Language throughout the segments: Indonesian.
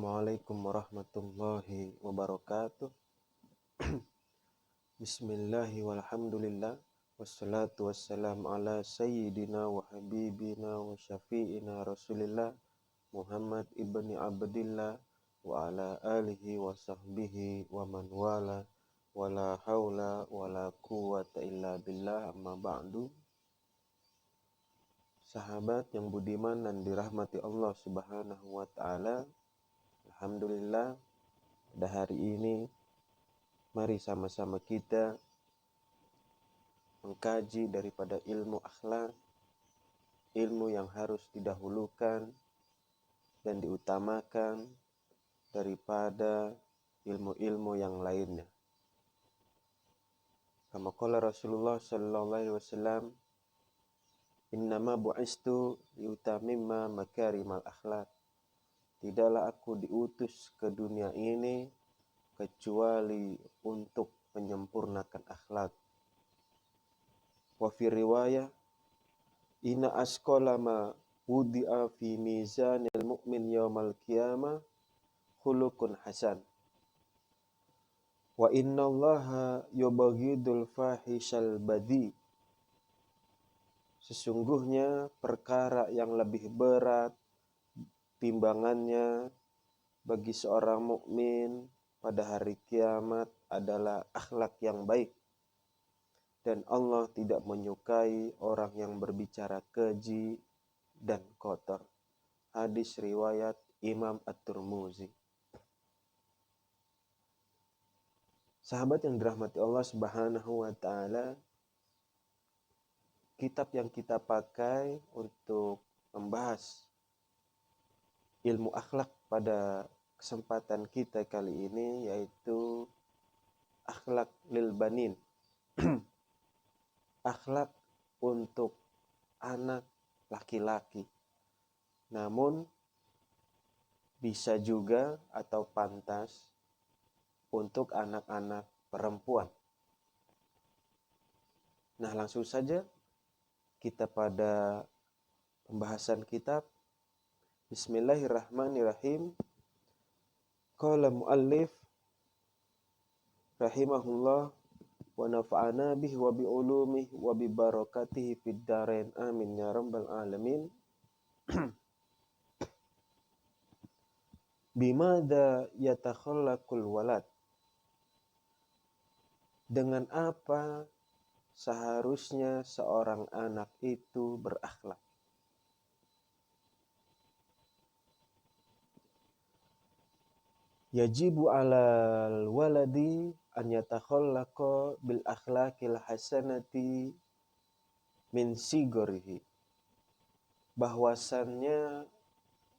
Assalamualaikum warahmatullahi wabarakatuh. Bismillahi walhamdulillah. Wassalatu wassalamu ala sayyidina wa habibina wa syafi'ina rasulillah Muhammad ibni Abdillah wa ala alihi wa sahbihi wa man wala wa la hawla wa la quwwata illa billah, amma ba'du. Sahabat yang budiman dan dirahmati Allah subhanahu wa ta'ala, alhamdulillah, pada hari ini mari sama-sama kita mengkaji daripada ilmu akhlak, ilmu yang harus didahulukan dan diutamakan daripada ilmu-ilmu yang lainnya. Kama qala Rasulullah sallallahu alaihi wasallam, innama bu'istu liutamimma makarimal akhlak. Tidaklah aku diutus ke dunia ini kecuali untuk menyempurnakan akhlak. Wa fi riwayah, inna asqala ma wudi'a fi mizanil mu'min yaumal qiyamah khuluqun hasan. Wa innallaha yubaghidul fahishal badhi. Sesungguhnya perkara yang lebih berat timbangannya bagi seorang mukmin pada hari kiamat adalah akhlak yang baik, dan Allah tidak menyukai orang yang berbicara keji dan kotor. Hadis riwayat Imam At-Tirmizi. Sahabat yang dirahmati Allah Subhanahu wa taala, kitab yang kita pakai untuk membahas ilmu akhlak pada kesempatan kita kali ini yaitu akhlak lil banin. Akhlak untuk anak laki-laki. Namun bisa juga atau pantas untuk anak-anak perempuan. Nah, langsung saja kita pada pembahasan kitab. Bismillahirrahmanirrahim. Qala muallif rahimahullah wa nafa'ana bihi wa bi ulumihi wa bi barakatihi fid dharain amin ya rabbal alamin. Bimada yatakhallaqul walad. Dengan apa seharusnya seorang anak itu berakhlak? Yajibu alal waladi an yatakhallaqa bil akhlaqil hasanati min sigorihi. Bahwasannya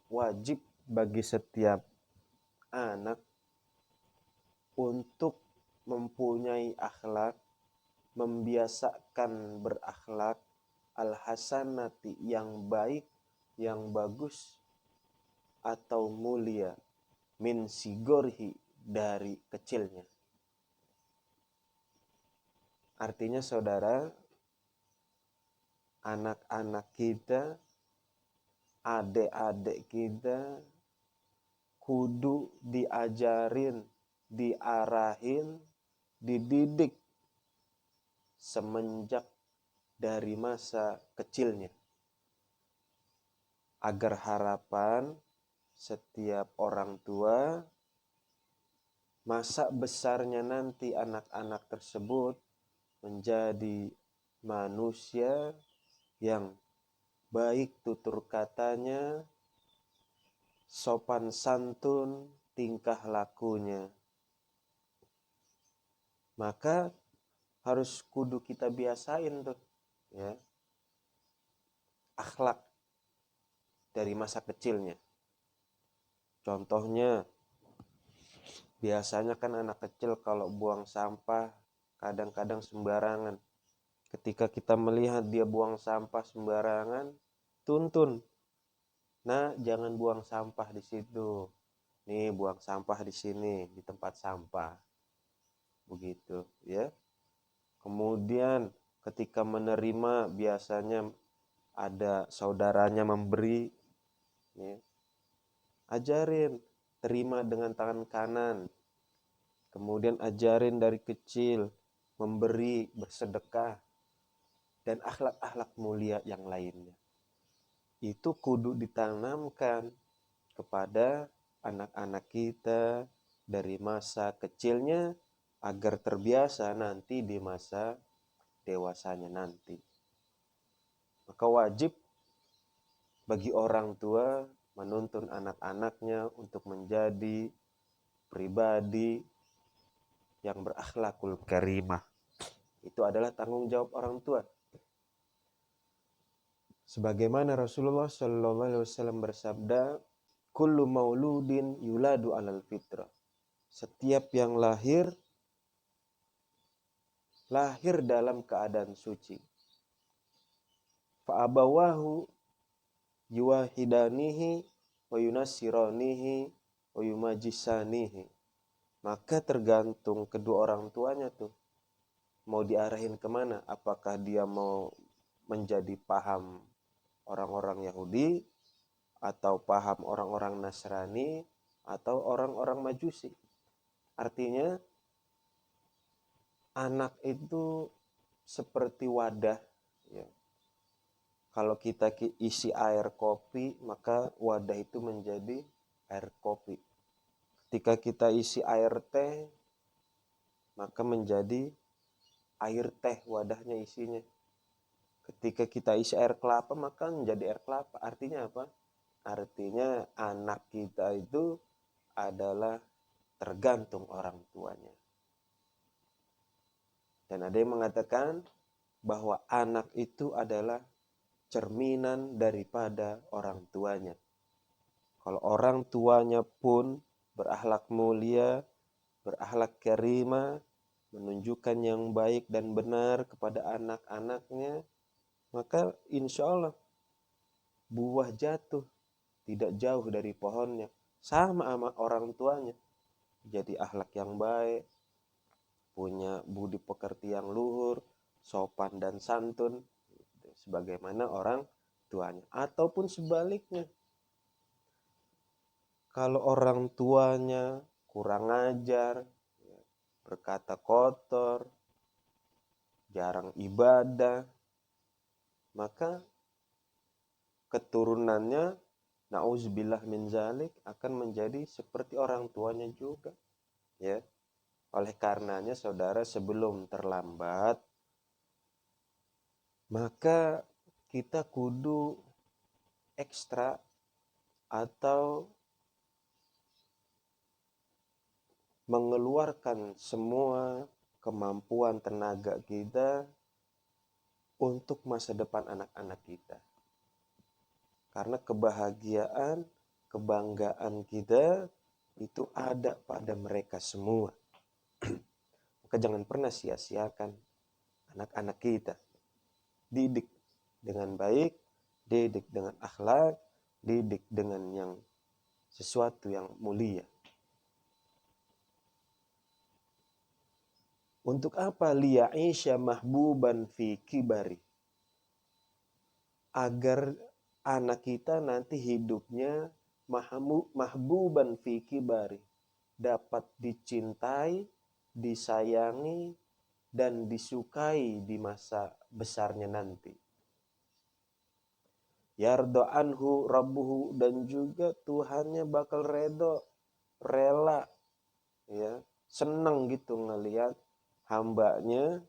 wajib bagi setiap anak untuk mempunyai akhlak, membiasakan berakhlak al-hasanati yang baik, yang bagus atau mulia, min sigorhi dari kecilnya. Artinya saudara, anak-anak kita, adik-adik kita kudu diajarin, diarahin, dididik semenjak dari masa kecilnya, agar harapan setiap orang tua masa besarnya nanti anak-anak tersebut menjadi manusia yang baik tutur katanya, sopan santun tingkah lakunya. Maka harus kudu kita biasain tuh, ya, akhlak dari masa kecilnya. Contohnya, biasanya kan anak kecil kalau buang sampah kadang-kadang sembarangan. Ketika kita melihat dia buang sampah sembarangan, tuntun. Nah, jangan buang sampah di situ. Nih, buang sampah di sini, di tempat sampah. Begitu, ya. Kemudian ketika menerima biasanya ada saudaranya memberi, ya. Ajarin terima dengan tangan kanan. Kemudian ajarin dari kecil, memberi, bersedekah, dan akhlak-akhlak mulia yang lainnya. Itu kudu ditanamkan kepada anak-anak kita dari masa kecilnya agar terbiasa nanti di masa dewasanya nanti. Maka wajib bagi orang tua menuntun anak-anaknya untuk menjadi pribadi yang berakhlakul karimah. Itu adalah tanggung jawab orang tua. Sebagaimana Rasulullah SAW bersabda, kullu mauludin yuladu alal fitrah. Setiap yang lahir dalam keadaan suci. Fa'abawahu yuwahidanihi wa yunassiranihi wa yumajisanihi. Maka tergantung kedua orang tuanya tuh. Mau diarahin kemana? Apakah dia mau menjadi paham orang-orang Yahudi, atau paham orang-orang Nasrani, atau orang-orang Majusi. Artinya anak itu seperti wadah, ya. Kalau kita isi air kopi, maka wadah itu menjadi air kopi. Ketika kita isi air teh, maka menjadi air teh wadahnya isinya. Ketika kita isi air kelapa, maka menjadi air kelapa. Artinya apa? Artinya anak kita itu adalah tergantung orang tuanya. Dan ada yang mengatakan bahwa anak itu adalah cerminan daripada orang tuanya. Kalau orang tuanya pun berakhlak mulia, berakhlak karimah, menunjukkan yang baik dan benar kepada anak-anaknya, maka insya Allah buah jatuh tidak jauh dari pohonnya. Sama sama orang tuanya. Jadi akhlak yang baik, punya budi pekerti yang luhur, sopan dan santun, sebagaimana orang tuanya. Ataupun sebaliknya, kalau orang tuanya kurang ajar, berkata kotor, jarang ibadah, maka keturunannya, na'udzubillah min zalik, akan menjadi seperti orang tuanya juga, ya. Oleh karenanya saudara, sebelum terlambat, maka kita kudu ekstra atau mengeluarkan semua kemampuan tenaga kita untuk masa depan anak-anak kita. Karena kebahagiaan, kebanggaan kita itu ada pada mereka semua. Maka jangan pernah sia-siakan anak-anak kita. Didik dengan baik, didik dengan akhlak, didik dengan yang sesuatu yang mulia. Untuk apa? Liya'isha mahbuban fi kibari. Agar anak kita nanti hidupnya mahbuban fi kibari. Dapat dicintai, disayangi, dan disukai di masa besarnya nanti. Yardo anhu rabbuhu, dan juga Tuhannya bakal rela, ya, senang gitu ngelihat hambanya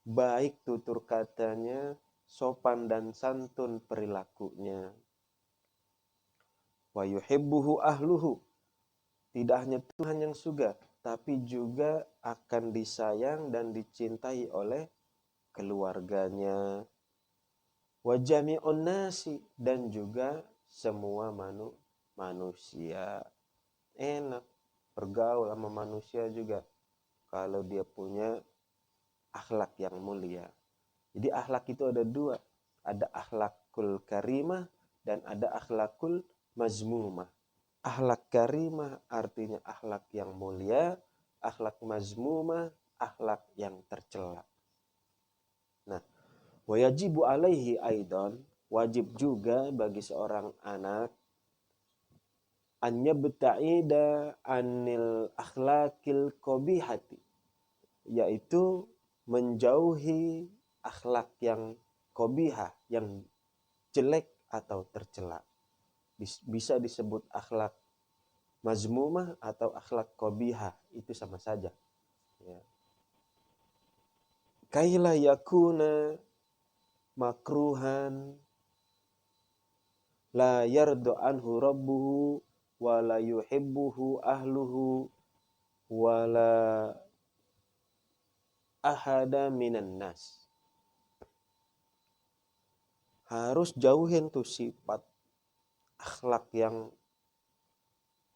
baik tutur katanya, sopan dan santun perilakunya. Wa yuhibbuhu ahluhu, tidak hanya Tuhan yang suka, tapi juga akan disayang dan dicintai oleh keluarganya. Wa jami'un nasi, dan juga semua manusia. Enak bergaul sama manusia juga kalau dia punya akhlak yang mulia. Jadi akhlak itu ada dua. Ada akhlakul karimah dan ada akhlakul mazmumah. Akhlak karimah artinya akhlak yang mulia, akhlak mazmumah akhlak yang tercela. Nah, wajibu alaihi aidan, wajib juga bagi seorang anak an yabta'ida anil akhlaqil qabihati, yaitu menjauhi akhlak yang qabihah, yang jelek atau tercela. Bisa disebut akhlak mazmumah atau akhlak qabihah, itu sama saja, ya. Kaila yakuna makruhan la yardu anhu rabbuhu wa la yuhibbuhu ahluhu wa la ahada minan nas. Harus jauhin tuh sifat akhlak yang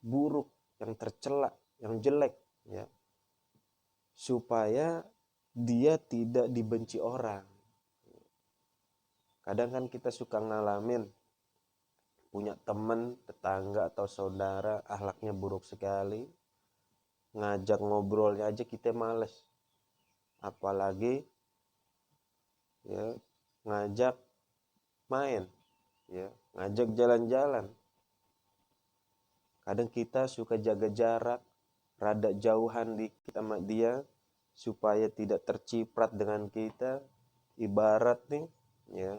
buruk, yang tercela, yang jelek, ya, supaya dia tidak dibenci orang. Kadang kan kita suka ngalamin punya teman, tetangga atau saudara akhlaknya buruk sekali, ngajak ngobrolnya aja kita males, apalagi ya ngajak main, ya ngajak jalan-jalan. Kadang kita suka jaga jarak, rada jauhan dikit sama dia supaya tidak terciprat dengan kita. Ibarat nih, ya,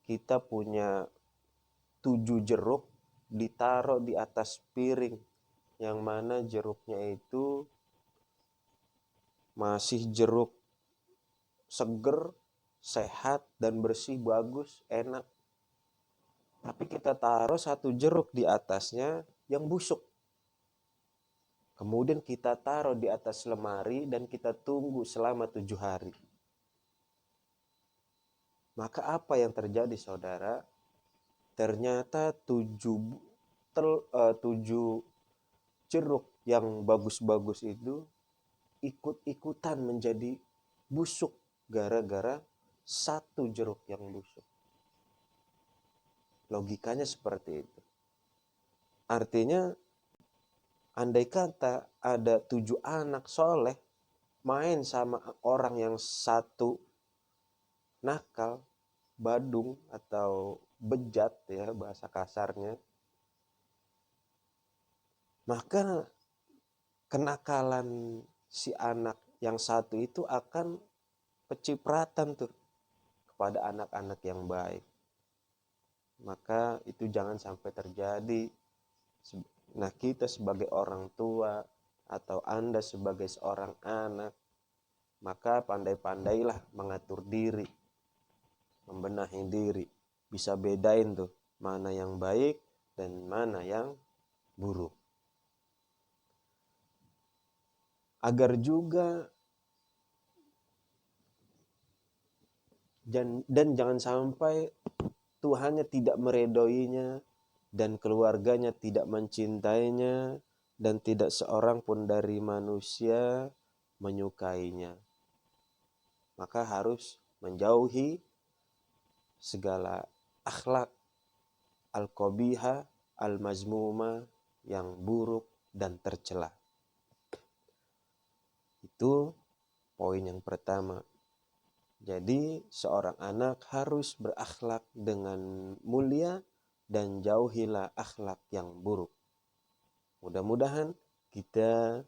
kita punya 7 jeruk ditaruh di atas piring, yang mana jeruknya itu masih jeruk seger, sehat dan bersih, bagus, enak. Tapi kita taruh 1 jeruk di atasnya yang busuk. Kemudian kita taruh di atas lemari dan kita tunggu selama 7 hari. Maka apa yang terjadi, saudara? Ternyata 7 jeruk yang bagus-bagus itu ikut-ikutan menjadi busuk gara-gara 1 jeruk yang busuk. Logikanya seperti itu. Artinya, andai kata ada 7 anak soleh main sama orang yang 1 nakal, badung atau bejat, ya bahasa kasarnya, maka kenakalan si anak yang 1 itu akan pecipratan tuh kepada anak-anak yang baik. Maka itu jangan sampai terjadi. Nah, kita sebagai orang tua atau Anda sebagai seorang anak, maka pandai-pandailah mengatur diri, membenahi diri, bisa bedain tuh mana yang baik dan mana yang buruk. Agar juga dan jangan sampai Tuhannya tidak meredoinya dan keluarganya tidak mencintainya dan tidak seorang pun dari manusia menyukainya. Maka harus menjauhi segala akhlak al-qabihah, al-mazmumah, yang buruk dan tercela. Itu poin yang pertama. Jadi seorang anak harus berakhlak dengan mulia dan jauhilah akhlak yang buruk. Mudah-mudahan kita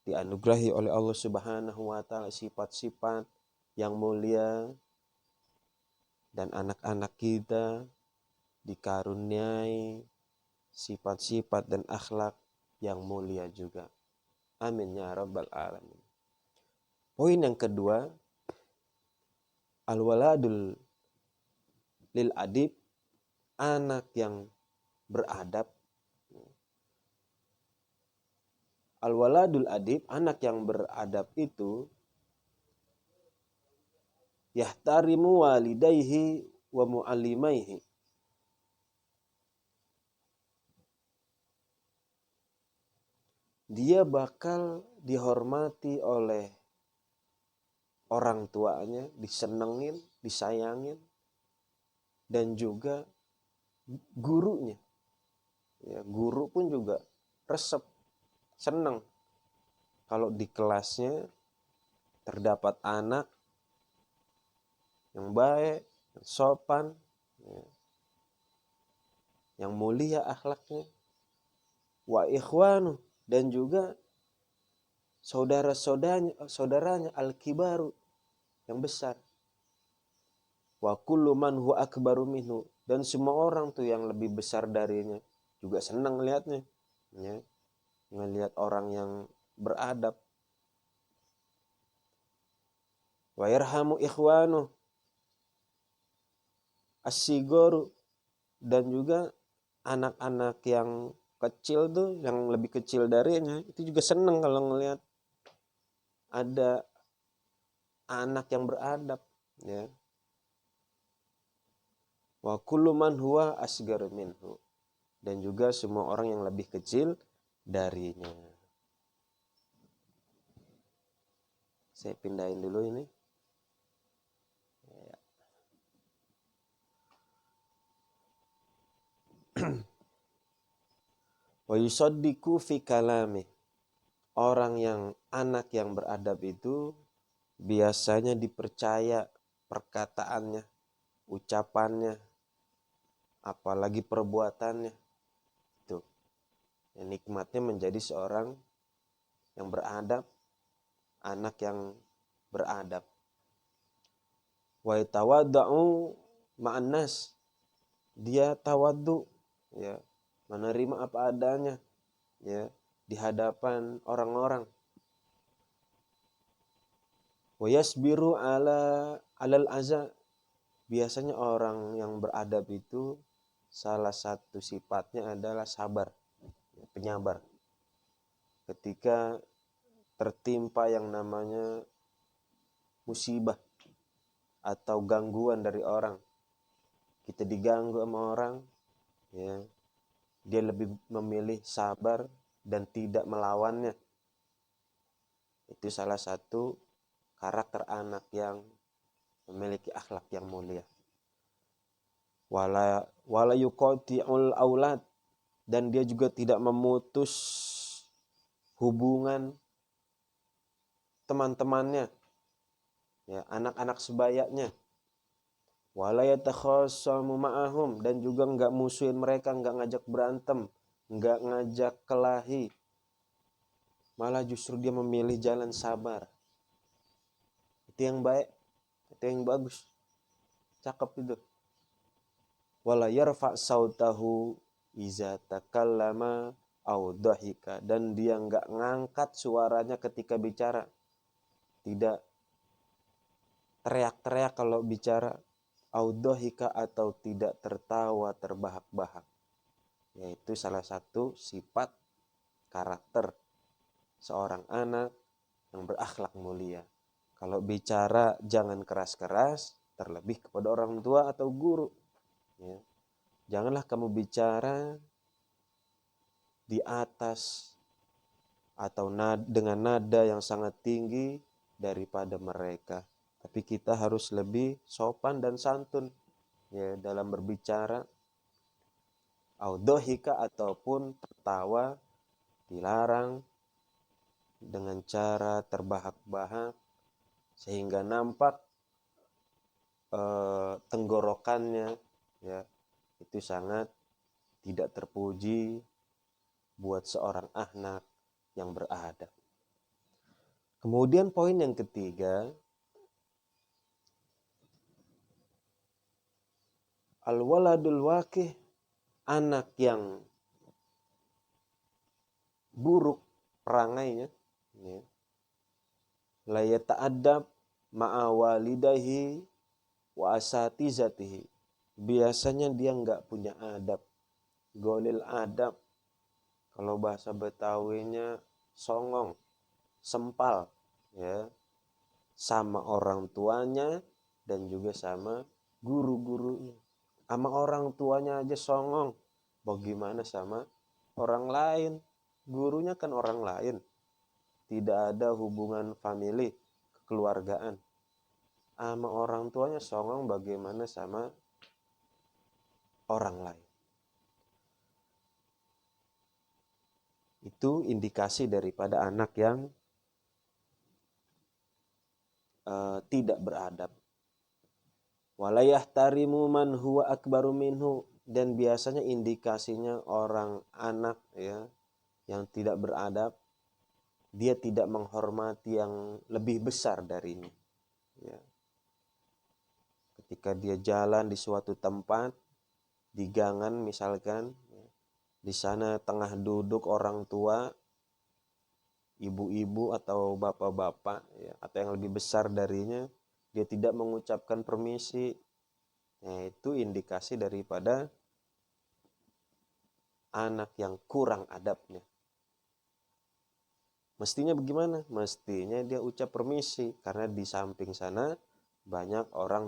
dianugerahi oleh Allah Subhanahu wa taala sifat-sifat yang mulia dan anak-anak kita dikaruniai sifat-sifat dan akhlak yang mulia juga. Amin ya rabbal alamin. Poin yang kedua, al-waladul lil adib, anak yang beradab. Al-waladul adib, anak yang beradab itu yahtarimu walidayhi wa muallimaihi. Dia bakal dihormati oleh orang tuanya, disenengin, disayangin, dan juga gurunya. Ya, guru pun juga resep, seneng kalau di kelasnya terdapat anak yang baik, yang sopan, ya, yang mulia akhlaknya, wa ikhwanu, dan juga saudaranya al-kibaru, yang besar, wa kullu man huwa akbaru minhu, dan semua orang tuh yang lebih besar darinya juga senang lihatnya, ya, ngelihat orang yang beradab. Wa yarhamu ikhwanu as-sigoru, dan juga anak-anak yang kecil tuh, yang lebih kecil darinya, itu juga senang kalau ngelihat ada anak yang beradab, ya. Wa kullu man huwa asgaru minhu, dan juga semua orang yang lebih kecil darinya. Saya pindahin dulu ini. Wa yusaddiqu fi kalami, orang yang anak yang beradab itu biasanya dipercaya perkataannya, ucapannya, apalagi perbuatannya. Itu nikmatnya menjadi seorang yang beradab, anak yang beradab. Wa tawadda'u ma'an nas, dia tawaddu, ya, menerima apa adanya, ya, di hadapan orang-orang. Wa yasbiru alal aza, biasanya orang yang beradab itu salah satu sifatnya adalah sabar, penyabar. Ketika tertimpa yang namanya musibah atau gangguan dari orang, kita diganggu sama orang, ya, dia lebih memilih sabar dan tidak melawannya. Itu salah satu karakter anak yang memiliki akhlak yang mulia. Wala yuqati'ul aulad, dan dia juga tidak memutus hubungan teman-temannya, ya, anak-anak sebayanya. Wala yatakhasamu ma'ahum, dan juga enggak musuhin mereka, enggak ngajak berantem, enggak ngajak kelahi. Malah justru dia memilih jalan sabar. Itu yang baik, itu yang bagus. Cakep itu. Wala yarfa' sautahu iza takallama au dhahika, dan dia enggak ngangkat suaranya ketika bicara. Tidak teriak-teriak kalau bicara, au dhahika, atau tidak tertawa terbahak-bahak. Yaitu salah satu sifat karakter seorang anak yang berakhlak mulia. Kalau bicara jangan keras-keras, terlebih kepada orang tua atau guru, ya. Janganlah kamu bicara di atas atau dengan nada yang sangat tinggi daripada mereka. Tapi kita harus lebih sopan dan santun, ya, dalam berbicara. Audhohika, ataupun tertawa dilarang dengan cara terbahak-bahak sehingga nampak tenggorokannya, ya, itu sangat tidak terpuji buat seorang anak yang beradab. Kemudian poin yang ketiga, al-waladul waqih, anak yang buruk perangainya, ya, la yata'addab ma'a walidahi wa asatizatihi, biasanya dia enggak punya adab, golil adab. Kalau bahasa Betawinya songong, sempal, ya, sama orang tuanya dan juga sama guru-gurunya. Sama orang tuanya aja songong, bagaimana sama orang lain? Gurunya kan orang lain, tidak ada hubungan famili, kekeluargaan. Sama orang tuanya songong, bagaimana sama orang lain? Itu indikasi daripada anak yang tidak beradab. Wala yahtarimu man huwa akbaru minhu, dan biasanya indikasinya orang anak ya yang tidak beradab, dia tidak menghormati yang lebih besar darinya. Ya. Ketika dia jalan di suatu tempat, di gangan misalkan, ya, di sana tengah duduk orang tua, ibu-ibu atau bapak-bapak, ya, atau yang lebih besar darinya, dia tidak mengucapkan permisi. Nah, itu indikasi daripada anak yang kurang adabnya. Mestinya bagaimana? Mestinya dia ucap permisi, karena di samping sana banyak orang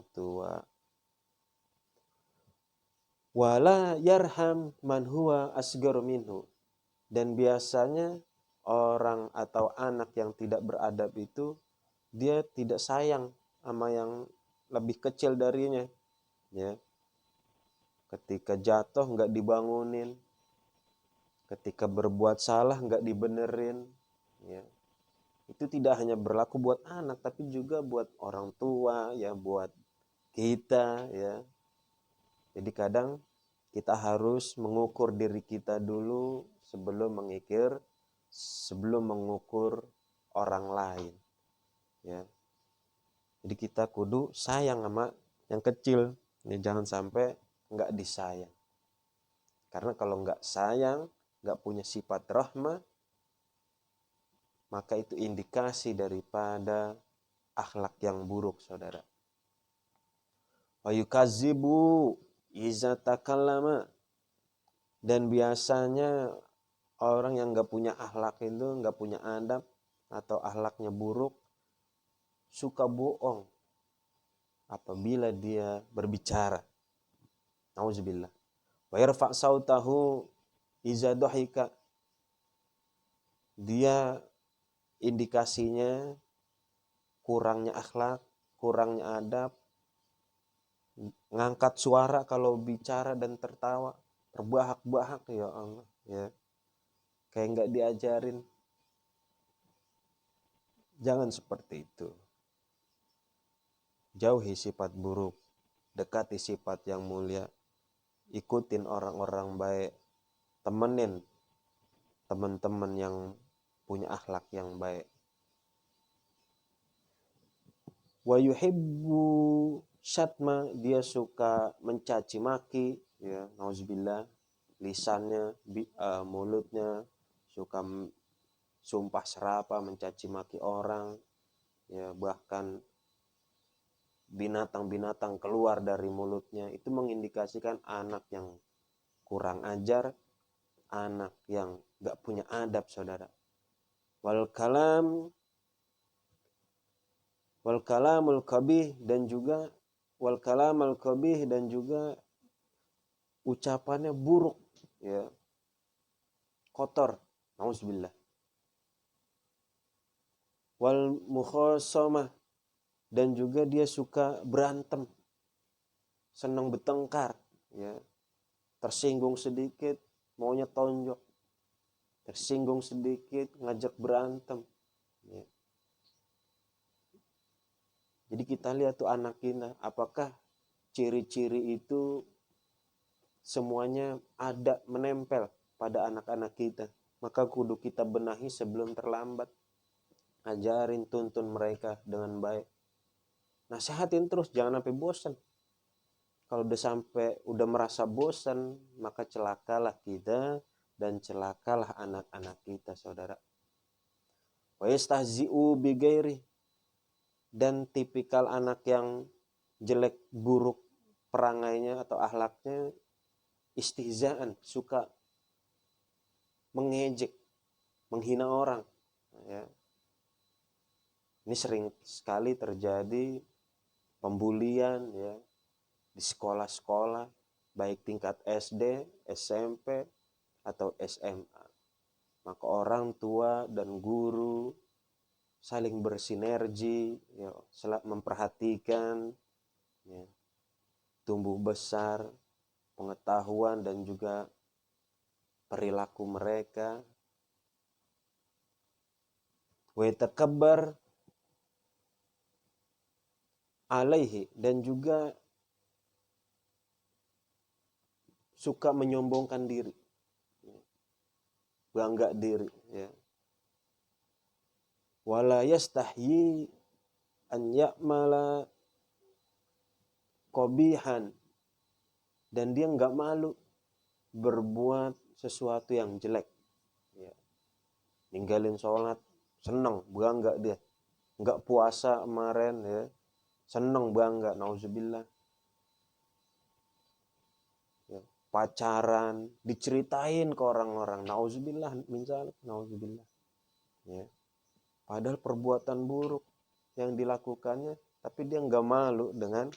tua. Wala yarham man huwa asgaru minhu. Dan biasanya orang atau anak yang tidak beradab itu dia tidak sayang sama yang lebih kecil darinya, ya. Ketika jatuh nggak dibangunin, ketika berbuat salah nggak dibenerin, ya. Itu tidak hanya berlaku buat anak tapi juga buat orang tua, ya, buat kita, ya. Jadi kadang kita harus mengukur diri kita dulu sebelum mengukur orang lain, ya. Jadi kita kudu sayang sama yang kecil, ya, jangan sampai nggak disayang. Karena kalau nggak sayang, nggak punya sifat rahmah, maka itu indikasi daripada akhlak yang buruk, saudara. Wa yukadzibu iza takallama. Dan biasanya orang yang nggak punya akhlak itu, nggak punya adab atau akhlaknya buruk, suka bohong apabila dia berbicara. Nauzubillah. Wa yarfa' sautahu iza dhahika. Dia indikasinya kurangnya akhlak, kurangnya adab, ngangkat suara kalau bicara dan tertawa, terbahak-bahak, ya Allah, ya. Kayak nggak diajarin. Jangan seperti itu. Jauhi sifat buruk, dekati sifat yang mulia, ikutin orang-orang baik, temenin teman-teman yang punya akhlak yang baik. Wa yuhibbu syatma, dia suka mencaci maki, ya, nauzubillah, lisannya, mulutnya suka sumpah serapa, mencaci maki orang, ya, bahkan binatang-binatang keluar dari mulutnya. Itu mengindikasikan anak yang kurang ajar, anak yang gak punya adab, saudara. Wal kalamul qabih, dan juga wal kalamul qabih, dan juga ucapannya buruk, ya, kotor, nauzubillah. Wal mukhasamah, dan juga dia suka berantem, senang bertengkar, ya. Tersinggung sedikit maunya tonjok, tersinggung sedikit ngajak berantem, ya. Jadi kita lihat tuh anak kita, apakah ciri-ciri itu semuanya ada menempel pada anak-anak kita. Maka kudu kita benahi sebelum terlambat. Ajarin, tuntun mereka dengan baik. Nasihatin terus, jangan sampai bosan. Kalau udah merasa bosan, maka celakalah kita dan celakalah anak-anak kita, saudara. Wa yastahzi'u bighairi, dan tipikal anak yang jelek buruk perangainya atau akhlaknya, istihzaan, suka mengejek, menghina orang, ya. Ini sering sekali terjadi pembulian, ya, di sekolah-sekolah, baik tingkat SD, SMP, atau SMA. Maka orang tua dan guru saling bersinergi, ya, memperhatikan, ya, tumbuh besar pengetahuan dan juga perilaku mereka. Wa yatakabbar alaihi, dan juga suka menyombongkan diri, bangga diri, ya. Wala yastahyi an ya'mala qabihan, dan dia nggak malu berbuat sesuatu yang jelek, ya. Ninggalin sholat seneng, bangga dia. Nggak puasa kemarin, ya, seneng, bangga, nauzubillah. Ya, pacaran diceritain ke orang-orang, nauzubillah min dzalik, nauzubillah, ya. Padahal perbuatan buruk yang dilakukannya, tapi dia nggak malu dengan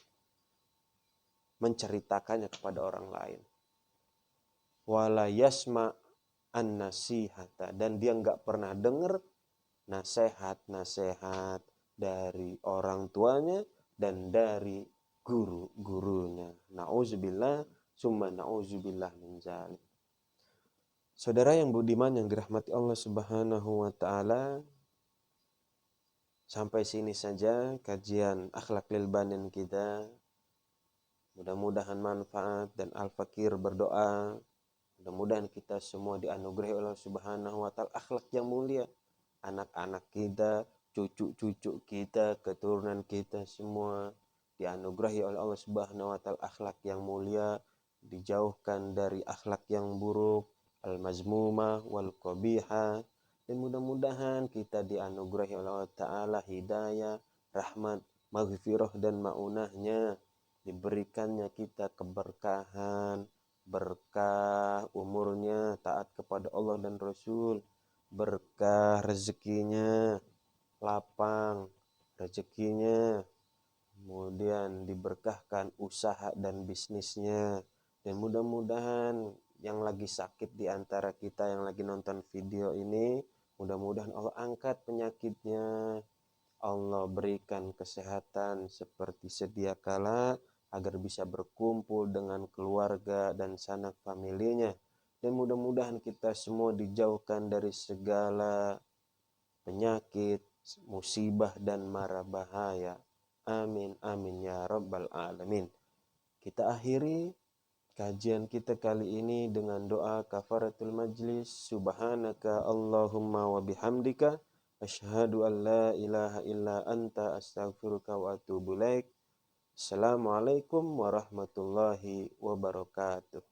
menceritakannya kepada orang lain. Wala yasma an nasihata, dan dia nggak pernah dengar nasihat-nasihat dari orang tuanya dan dari guru-gurunya. Nauzubillah, summa nauzubillah min dzalik. Saudara yang budiman yang dirahmati Allah Subhanahu wa taala, sampai sini saja kajian akhlak lil banin kita. Mudah-mudahan manfaat, dan Al-Fakir berdoa mudah-mudahan kita semua dianugerahi oleh Allah Subhanahu wa taala akhlak yang mulia. Anak-anak kita, cucu-cucu kita, keturunan kita semua dianugerahi oleh Allah Subhanahu wa taala akhlak yang mulia, dijauhkan dari akhlak yang buruk, al-mazmumah wal qabihah. Dan mudah-mudahan kita dianugerahi oleh Allah taala hidayah, rahmat, maghfirah dan maunahnya, diberikannya kita keberkahan, berkah umurnya, taat kepada Allah dan Rasul, berkah rezekinya, lapang rezekinya, kemudian diberkahkan usaha dan bisnisnya. Dan mudah-mudahan yang lagi sakit di antara kita yang lagi nonton video ini, mudah-mudahan Allah angkat penyakitnya, Allah berikan kesehatan seperti sedia kala, agar bisa berkumpul dengan keluarga dan sanak familinya. Dan mudah-mudahan kita semua dijauhkan dari segala penyakit, musibah dan mara bahaya. Amin amin ya rabbal alamin. Kita akhiri kajian kita kali ini dengan doa kafaratul majlis. Subhanaka Allahumma wa bihamdika asyhadu an la ilaha illa anta astaghfiruka wa atubu ilaik. Assalamualaikum warahmatullahi wabarakatuh.